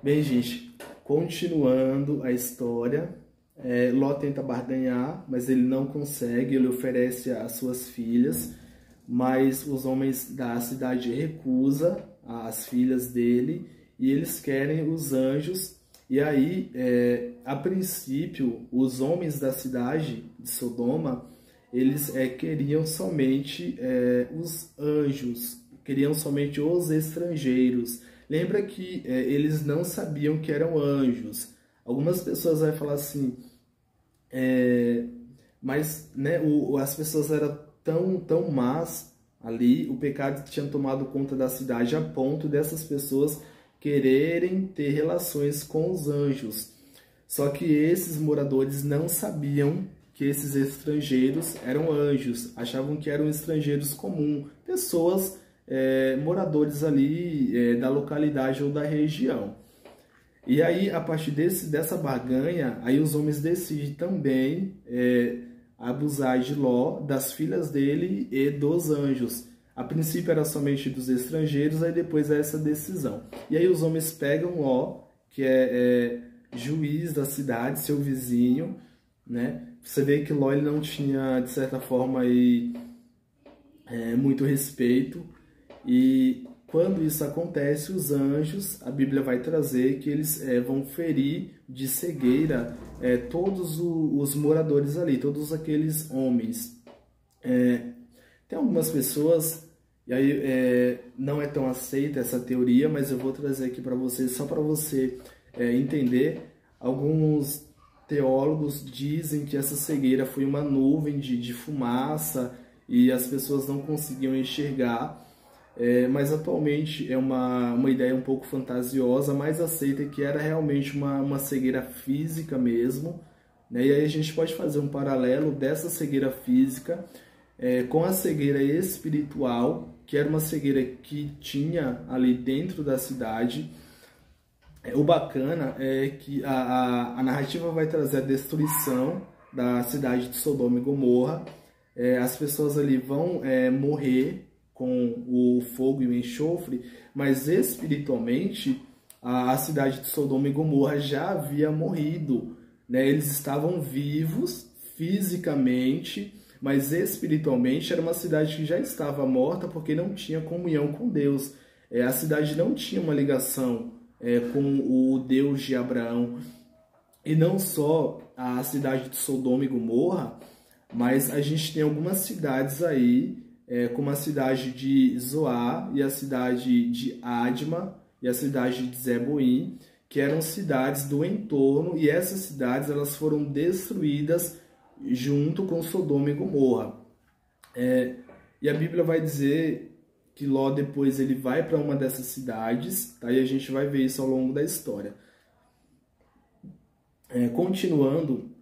Bem, gente, continuando a história, Ló tenta barganhar, mas ele não consegue, ele oferece as suas filhas, mas os homens da cidade recusam as filhas dele e eles querem os anjos. E aí, a princípio, os homens da cidade de Sodoma, eles queriam somente os anjos, queriam somente os estrangeiros. Lembra que eles não sabiam que eram anjos. Algumas pessoas vão falar assim, mas né, as pessoas eram tão más ali, o pecado tinha tomado conta da cidade a ponto dessas pessoas quererem ter relações com os anjos. Só que esses moradores não sabiam que esses estrangeiros eram anjos, achavam que eram estrangeiros comuns, pessoas, moradores ali da localidade ou da região. E aí, a partir dessa barganha, aí os homens decidem também abusar de Ló, das filhas dele e dos anjos. A princípio era somente dos estrangeiros, aí depois é essa decisão. E aí os homens pegam Ló, que é juiz da cidade, seu vizinho, né? Você vê que Ló ele não tinha, de certa forma, aí, muito respeito. E quando isso acontece, os anjos, a Bíblia vai trazer que eles vão ferir de cegueira todos os moradores ali, todos aqueles homens. Tem algumas pessoas, e aí não é tão aceita essa teoria, mas eu vou trazer aqui para você, só para você entender. Alguns teólogos dizem que essa cegueira foi uma nuvem de fumaça e as pessoas não conseguiam enxergar. Mas atualmente é uma ideia um pouco fantasiosa, mais aceita que era realmente uma cegueira física mesmo, né? E aí a gente pode fazer um paralelo dessa cegueira física com a cegueira espiritual, que era uma cegueira que tinha ali dentro da cidade. O bacana é que a narrativa vai trazer a destruição da cidade de Sodoma e Gomorra. As pessoas ali vão morrer com o fogo e o enxofre, mas espiritualmente a cidade de Sodoma e Gomorra já havia morrido, né? Eles estavam vivos fisicamente, mas espiritualmente era uma cidade que já estava morta porque não tinha comunhão com Deus. A cidade não tinha uma ligação com o Deus de Abraão. E não só a cidade de Sodoma e Gomorra, mas a gente tem algumas cidades aí, como a cidade de Zoar e a cidade de Adma e a cidade de Zeboim, que eram cidades do entorno, e essas cidades elas foram destruídas junto com Sodoma e Gomorra. E a Bíblia vai dizer que Ló depois ele vai para uma dessas cidades, tá? E a gente vai ver isso ao longo da história. Continuando,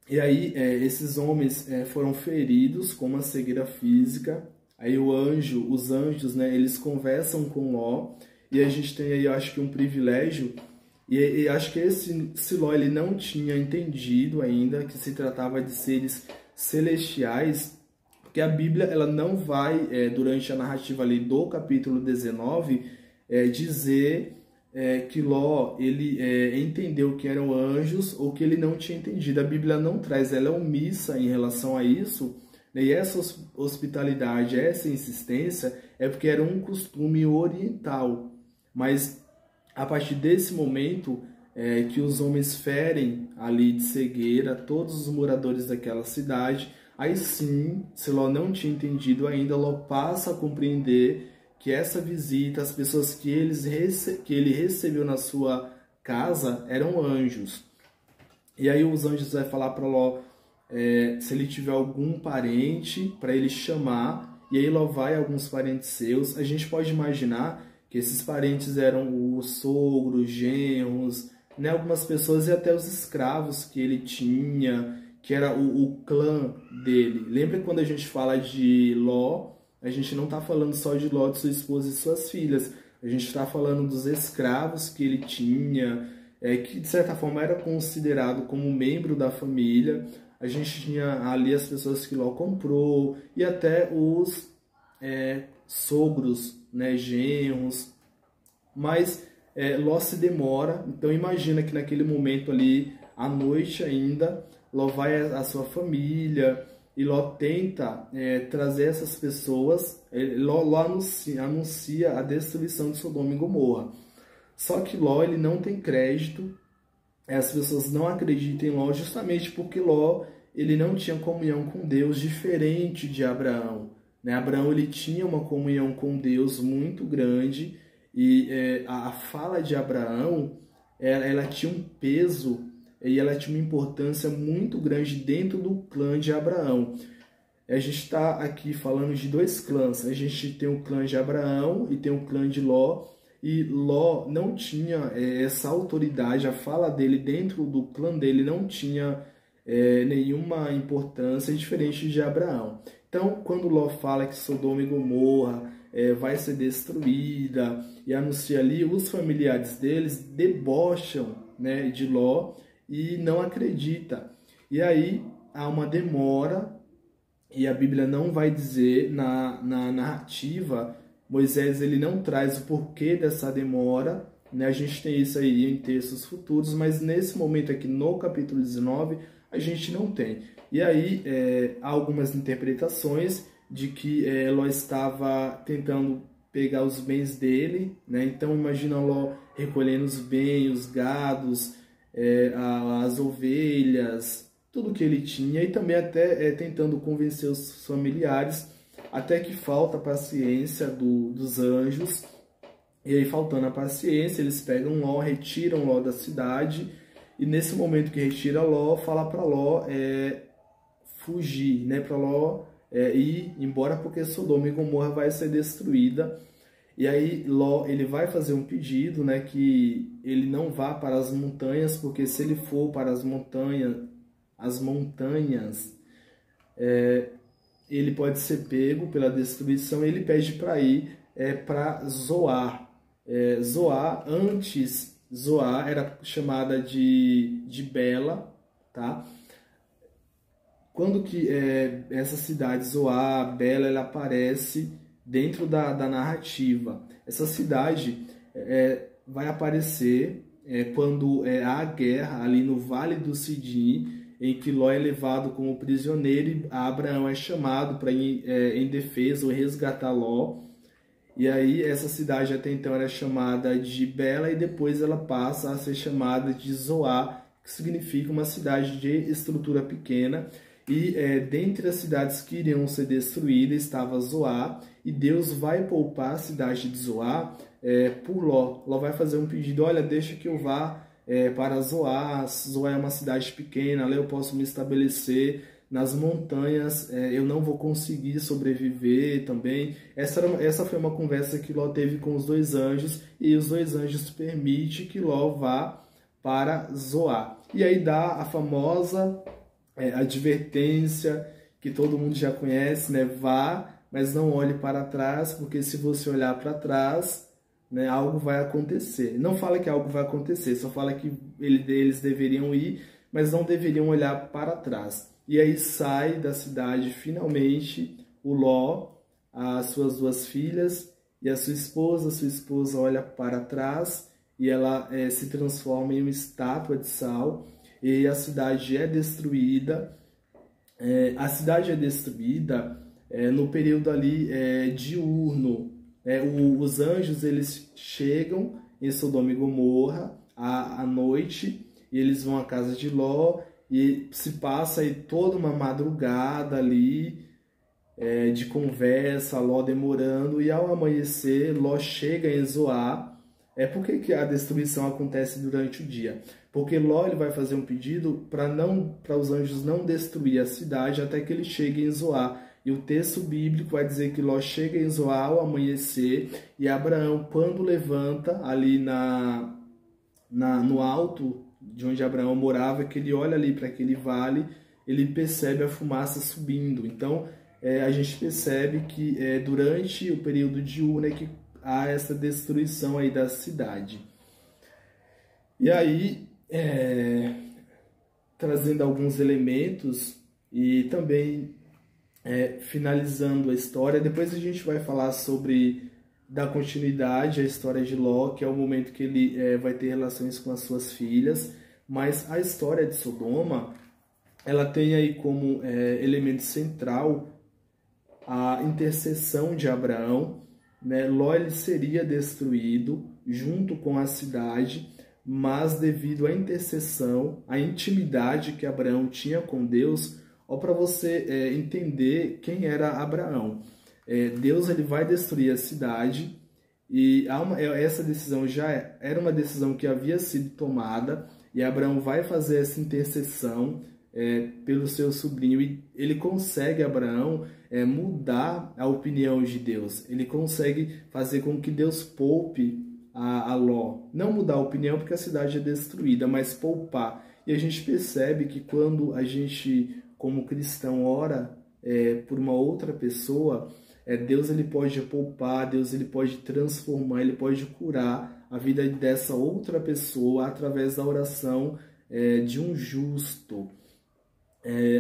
e aí esses homens foram feridos com uma cegueira física. Aí os anjos, né, eles conversam com Ló, e a gente tem aí, eu acho que um privilégio, e acho que esse Ló ele não tinha entendido ainda que se tratava de seres celestiais, porque a Bíblia ela não vai, durante a narrativa ali do capítulo 19, dizer que Ló ele entendeu que eram anjos ou que ele não tinha entendido. A Bíblia não traz, ela é omissa em relação a isso, né? E essa hospitalidade, essa insistência é porque era um costume oriental. Mas a partir desse momento que os homens ferem ali de cegueira todos os moradores daquela cidade, aí sim, se Ló não tinha entendido ainda, Ló passa a compreender que essa visita, as pessoas que ele recebeu na sua casa eram anjos. E aí os anjos vão falar para Ló se ele tiver algum parente para ele chamar, e aí Ló vai a alguns parentes seus. A gente pode imaginar que esses parentes eram os sogros, genros, né, algumas pessoas e até os escravos que ele tinha, que era o clã dele. Lembra quando a gente fala de Ló, a gente não está falando só de Ló, de sua esposa e suas filhas. A gente está falando dos escravos que ele tinha, que de certa forma era considerado como membro da família. A gente tinha ali as pessoas que Ló comprou e até os sogros, né, genros. Mas Ló se demora. Então imagina que naquele momento ali, à noite ainda, Ló vai à sua família e Ló tenta trazer essas pessoas. Ló anuncia a destruição de Sodoma e Gomorra. Só que Ló ele não tem crédito. As pessoas não acreditam em Ló justamente porque Ló ele não tinha comunhão com Deus, diferente de Abraão. Né? Abraão ele tinha uma comunhão com Deus muito grande, e a fala de Abraão ela tinha um peso e ela tinha uma importância muito grande dentro do clã de Abraão. A gente está aqui falando de dois clãs. A gente tem o clã de Abraão e tem o clã de Ló. E Ló não tinha essa autoridade, a fala dele dentro do clã dele não tinha nenhuma importância, diferente de Abraão. Então, quando Ló fala que Sodoma e Gomorra vai ser destruída e anuncia ali, os familiares deles debocham, né, de Ló e não acredita. E aí há uma demora, e a Bíblia não vai dizer na narrativa. Moisés ele não traz o porquê dessa demora, né? A gente tem isso aí em textos futuros, mas nesse momento aqui no capítulo 19 a gente não tem. E aí há algumas interpretações de que Ló estava tentando pegar os bens dele, né? Então imagina Ló recolhendo os bens, os gados, as ovelhas, tudo que ele tinha, e também até tentando convencer os familiares, até que falta a paciência dos anjos. E aí, faltando a paciência, eles pegam Ló, retiram Ló da cidade, e nesse momento que retira Ló, fala para Ló fugir, né? Para Ló ir embora, porque Sodoma e Gomorra vai ser destruída. E aí Ló ele vai fazer um pedido, né? Que ele não vá para as montanhas, porque se ele for para as montanhas, ele pode ser pego pela destruição. Ele pede para ir para Zoar. Zoar era chamada de Bela, tá? Quando que essa cidade, Zoar, Bela, ela aparece dentro da narrativa. Essa cidade vai aparecer quando há a guerra ali no Vale do Sidim, em que Ló é levado como prisioneiro e Abraão é chamado para ir em defesa ou resgatar Ló. E aí essa cidade até então era chamada de Bela, e depois ela passa a ser chamada de Zoar, que significa uma cidade de estrutura pequena. E dentre as cidades que iriam ser destruídas estava Zoar, e Deus vai poupar a cidade de Zoar por Ló. Ló vai fazer um pedido: olha, deixa que eu vá para Zoar. Zoar é uma cidade pequena, lá eu posso me estabelecer. Nas montanhas eu não vou conseguir sobreviver também. Essa foi uma conversa que Ló teve com os dois anjos, e os dois anjos permitem que Ló vá para Zoar. E aí dá a famosa advertência que todo mundo já conhece, né? Vá, mas não olhe para trás, porque se você olhar para trás, né, algo vai acontecer. Não fala que algo vai acontecer, só fala que eles deveriam ir, mas não deveriam olhar para trás. E aí sai da cidade finalmente o Ló, as suas duas filhas e a sua esposa. A sua esposa olha para trás e ela se transforma em uma estátua de sal, e a cidade é destruída. A cidade é destruída no período ali diurno. Os anjos eles chegam em Sodoma e Gomorra à noite, e eles vão à casa de Ló, e se passa aí toda uma madrugada ali de conversa, Ló demorando, e ao amanhecer Ló chega em Zoar. Por que a destruição acontece durante o dia? Porque Ló ele vai fazer um pedido para os anjos não destruir a cidade até que ele chegue em Zoar. E o texto bíblico vai dizer que Ló chega em Zoar ao amanhecer, e Abraão, quando levanta ali no alto de onde Abraão morava, que ele olha ali para aquele vale, ele percebe a fumaça subindo. Então a gente percebe que durante o período diurno que há essa destruição aí da cidade. E aí, trazendo alguns elementos e também finalizando a história, depois a gente vai falar sobre dar continuidade à história de Ló, que é o momento que ele vai ter relações com as suas filhas, mas a história de Sodoma, ela tem aí como elemento central a intercessão de Abraão, né? Ló ele seria destruído junto com a cidade, mas devido à intercessão, à intimidade que Abraão tinha com Deus, para você entender quem era Abraão. Deus ele vai destruir a cidade e essa decisão já era uma decisão que havia sido tomada e Abraão vai fazer essa intercessão pelo seu sobrinho e ele consegue, Abraão, mudar a opinião de Deus. Ele consegue fazer com que Deus poupe a Ló. Não mudar a opinião porque a cidade é destruída, mas poupar. E a gente percebe que quando a gente, como cristão, ora por uma outra pessoa, Deus ele pode poupar, Deus ele pode transformar, ele pode curar a vida dessa outra pessoa através da oração de um justo.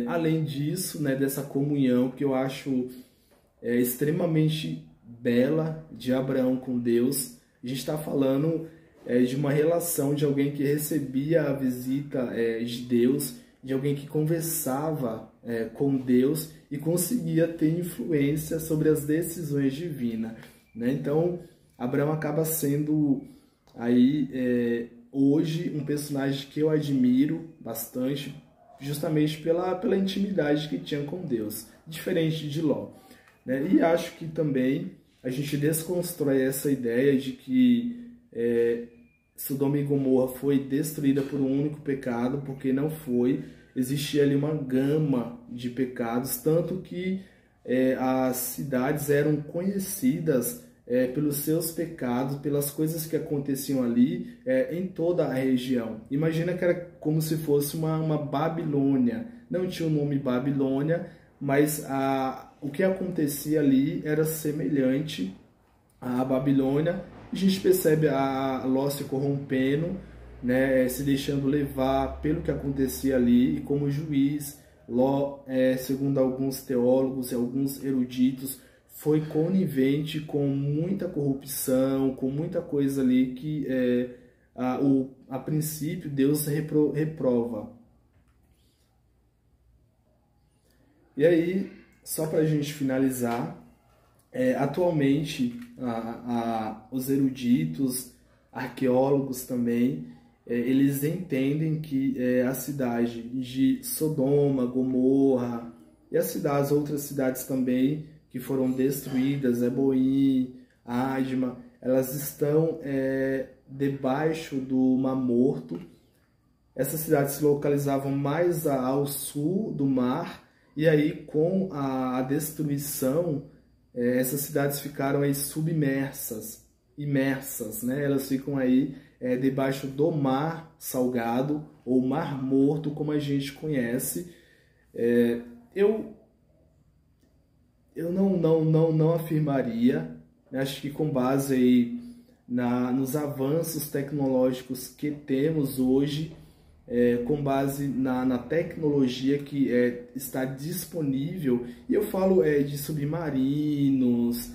Além disso, né, dessa comunhão que eu acho extremamente bela de Abraão com Deus, a gente está falando de uma relação de alguém que recebia a visita de Deus, de alguém que conversava com Deus e conseguia ter influência sobre as decisões divinas, né? Então, Abraão acaba sendo aí hoje um personagem que eu admiro bastante, justamente pela intimidade que tinha com Deus, diferente de Ló, né? E acho que também a gente desconstrói essa ideia de que Sodoma e Gomorra foi destruída por um único pecado, porque não foi. Existia ali uma gama de pecados, tanto que as cidades eram conhecidas pelos seus pecados, pelas coisas que aconteciam ali em toda a região. Imagina que era como se fosse uma Babilônia. Não tinha o nome Babilônia, mas o que acontecia ali era semelhante à Babilônia. A gente percebe a Ló se corrompendo, né, se deixando levar pelo que acontecia ali, e como juiz, Ló, segundo alguns teólogos e alguns eruditos, foi conivente com muita corrupção, com muita coisa ali que a princípio Deus reprova. E aí, só para a gente finalizar, atualmente os eruditos, arqueólogos também, eles entendem que a cidade de Sodoma, Gomorra e outras cidades também que foram destruídas, Eboim, Adma, elas estão debaixo do Mar Morto. Essas cidades se localizavam mais ao sul do mar, e aí com a destruição, essas cidades ficaram aí imersas, né? Elas ficam aí debaixo do Mar Salgado, ou Mar Morto, como a gente conhece. Eu não afirmaria, né? Acho que com base aí nos avanços tecnológicos que temos hoje, com base na tecnologia que está disponível, e eu falo de submarinos,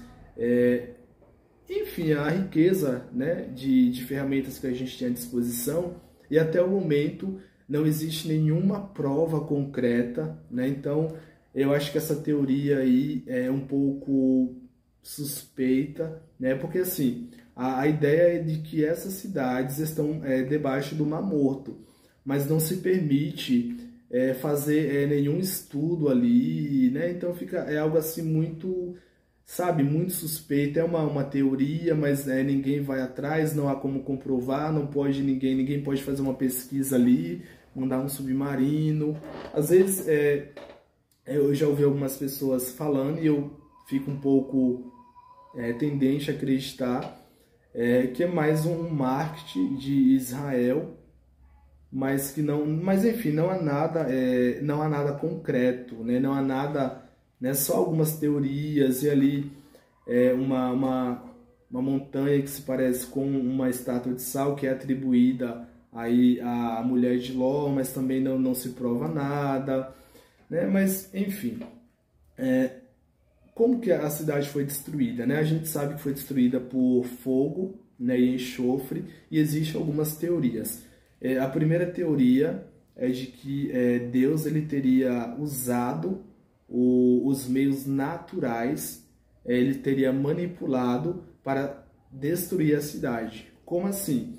enfim, a riqueza, né, de ferramentas que a gente tem à disposição, e até o momento não existe nenhuma prova concreta, né? Então eu acho que essa teoria aí é um pouco suspeita, né? Porque assim, a ideia é de que essas cidades estão debaixo do Mar Morto, mas não se permite fazer nenhum estudo ali, né? Então é algo assim muito, sabe, muito suspeito. É uma teoria, mas ninguém vai atrás, não há como comprovar, ninguém pode fazer uma pesquisa ali, mandar um submarino. Às vezes eu já ouvi algumas pessoas falando e eu fico um pouco tendente a acreditar que é mais um marketing de Israel, mas enfim, não há nada concreto, né? Não há nada, né? Só algumas teorias, e ali uma montanha que se parece com uma estátua de sal que é atribuída aí à mulher de Ló, mas também não se prova nada, né? Mas enfim, como que a cidade foi destruída, né? A gente sabe que foi destruída por fogo, né, e enxofre, e existem algumas teorias. A primeira teoria é de que Deus ele teria usado os meios naturais, ele teria manipulado para destruir a cidade. Como assim?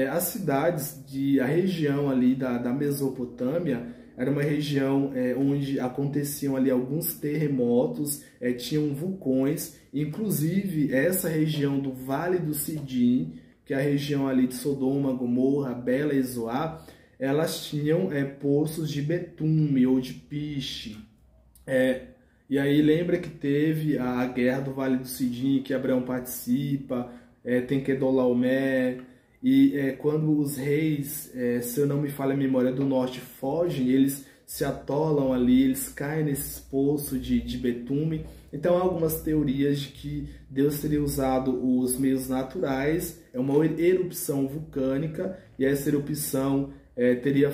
As cidades a região ali da Mesopotâmia era uma região onde aconteciam ali alguns terremotos, tinham vulcões, inclusive essa região do Vale do Sidim, que é a região ali de Sodoma, Gomorra, Bela e Zoar, elas tinham poços de betume ou de piche. E aí lembra que teve a guerra do Vale do Sidim, que Abraão participa, tem Quedorlaomer, e quando os reis, se eu não me falha a memória, do norte fogem, eles se atolam ali, eles caem nesses poços de betume. Então há algumas teorias de que Deus teria usado os meios naturais, uma erupção vulcânica, e essa erupção teria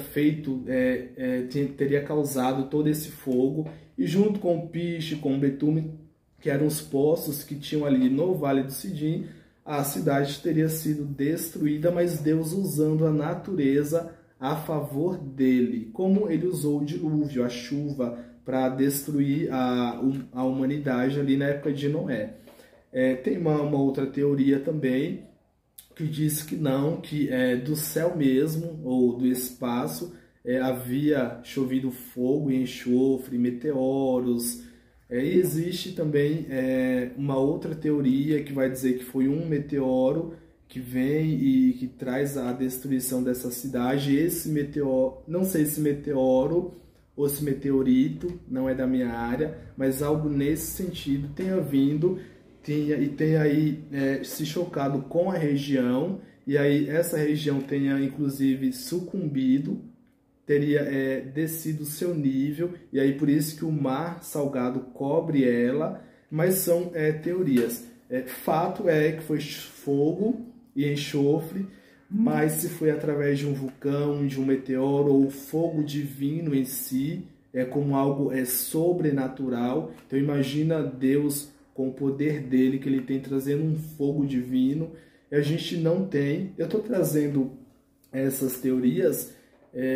teria causado todo esse fogo, e junto com o piche, com o betume, que eram os poços que tinham ali no Vale do Sidim, a cidade teria sido destruída, mas Deus usando a natureza a favor dele, como ele usou o dilúvio, a chuva, para destruir a humanidade ali na época de Noé. Tem uma outra teoria também, que diz que não, que do céu mesmo, ou do espaço, havia chovido fogo e enxofre, meteoros. E existe também uma outra teoria que vai dizer que foi um meteoro que vem e que traz a destruição dessa cidade. Esse meteoro, não sei se meteoro ou se meteorito, não é da minha área, mas algo nesse sentido tenha vindo e tenha aí se chocado com a região, e aí essa região tenha inclusive sucumbido, teria descido o seu nível, e aí por isso que o mar salgado cobre ela, mas são teorias. Fato é que foi fogo e enxofre, mas se foi através de um vulcão, de um meteoro, ou fogo divino em si, como algo sobrenatural. Então imagina Deus com o poder dele, que ele tem, trazendo um fogo divino, e a gente não tem. Eu estou trazendo essas teorias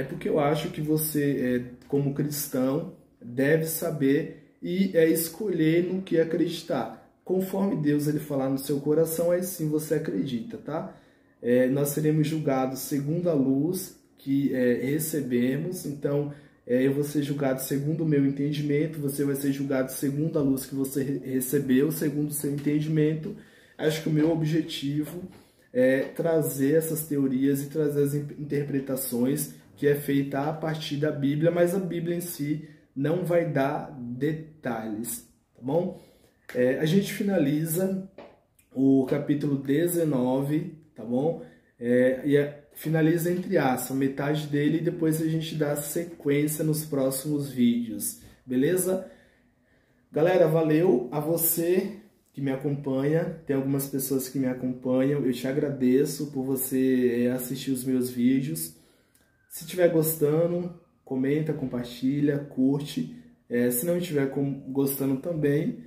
porque eu acho que você, como cristão, deve saber e escolher no que acreditar. Conforme Deus ele falar no seu coração, aí sim você acredita, tá? Nós seremos julgados segundo a luz que recebemos. Então, eu vou ser julgado segundo o meu entendimento, você vai ser julgado segundo a luz que você recebeu, segundo o seu entendimento. Acho que o meu objetivo é trazer essas teorias e trazer as interpretações que é feita a partir da Bíblia, mas a Bíblia em si não vai dar detalhes, tá bom? A gente finaliza o capítulo 19, tá bom? Finaliza entre aspas, metade dele, e depois a gente dá sequência nos próximos vídeos, beleza? Galera, valeu a você que me acompanha, tem algumas pessoas que me acompanham, eu te agradeço por você assistir os meus vídeos. Se estiver gostando, comenta, compartilha, curte. Se não estiver gostando também,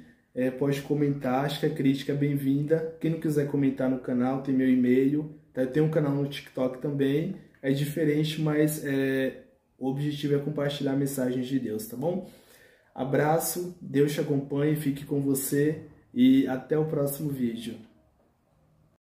pode comentar, acho que a crítica é bem-vinda. Quem não quiser comentar no canal, tem meu e-mail. Eu tenho um canal no TikTok também, é diferente, mas o objetivo é compartilhar mensagens de Deus, tá bom? Abraço, Deus te acompanhe, fique com você e até o próximo vídeo.